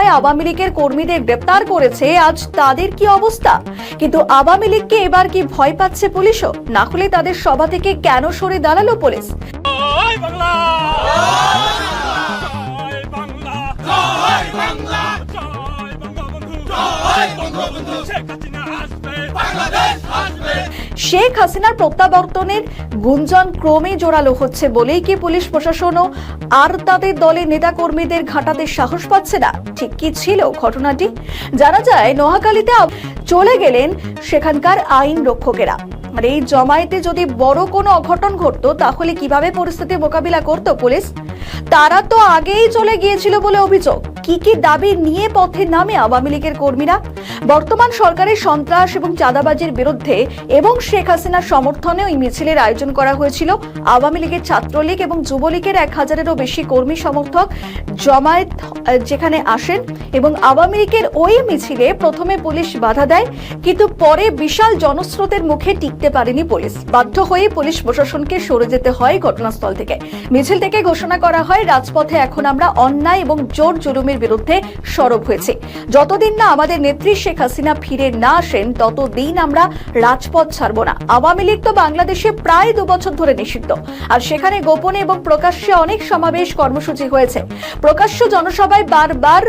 সময় আওয়ামী লীগের কর্মীদের গ্রেপ্তার করেছে, আজ তাদের কি অবস্থা? কিন্তু আওয়ামী লীগকে এবার কি ভয় পাচ্ছে পুলিশও? না হলে তাদের সভা থেকে কেন সরে দাঁড়ালো পুলিশ? শেখ হাসিনার প্রত্যাবর্তনের গুঞ্জন ক্রমে জোরালো হচ্ছে বলেই কি পুলিশ প্রশাসনও আর তাদের দলের নেতা কর্মীদের ঘাঁটাতে সাহস পাচ্ছে না? ঠিক কি ছিল ঘটনাটি? জানা যায়, নোয়াখালীতে চলে গেলেন সেখানকার আইন রক্ষকেরা। আর এই জমায়েতে যদি বড় কোনো অঘটন ঘটতো তাহলে কিভাবে পরিস্থিতি মোকাবিলা করত পুলিশ? তারা তো আগেই চলে গিয়েছিল বলে অভিযোগ। কি কি দাবি নিয়ে পথে নামে আওয়ামী লীগের কর্মীরা? বর্তমান সরকারের সন্ত্রাস এবং চাঁদাবাজির বিরুদ্ধে এবং শেখ হাসিনার সমর্থনে ওই মিছিলের আয়োজন করা হয়েছিল। আওয়ামী লীগের, ছাত্রলীগ এবং যুবলীগের 1000-এরও বেশি কর্মী সমর্থক জমায়েত যেখানে আসেন এবং আওয়ামী লীগের ওই মিছিলে প্রথমে পুলিশ বাধা দেয়, কিন্তু পরে বিশাল জনস্রোতের মুখে টিকতে পারেনি পুলিশ। বাধ্য হয়ে পুলিশ প্রশাসনকে সরে যেতে হয় ঘটনাস্থল থেকে। মিছিল থেকে ঘোষণা করা হয়, রাজপথে এখন আমরা অন্যায় এবং জোর জুলুমের বিরুদ্ধে সরব হয়েছে। যতদিন না আমাদের নেত্রী শেখ হাসিনা ফিরে না আসেন ততদিন আমরা রাজপথ ছাড়ব না। আওয়ামী লীগ তো বাংলাদেশে প্রায় 2 বছর ধরে নিষিদ্ধ, আর সেখানে গোপনে এবং প্রকাশ্যে অনেক সমাবেশ কর্মসূচি হয়েছে। প্রকাশ্য জনসভায় বারবার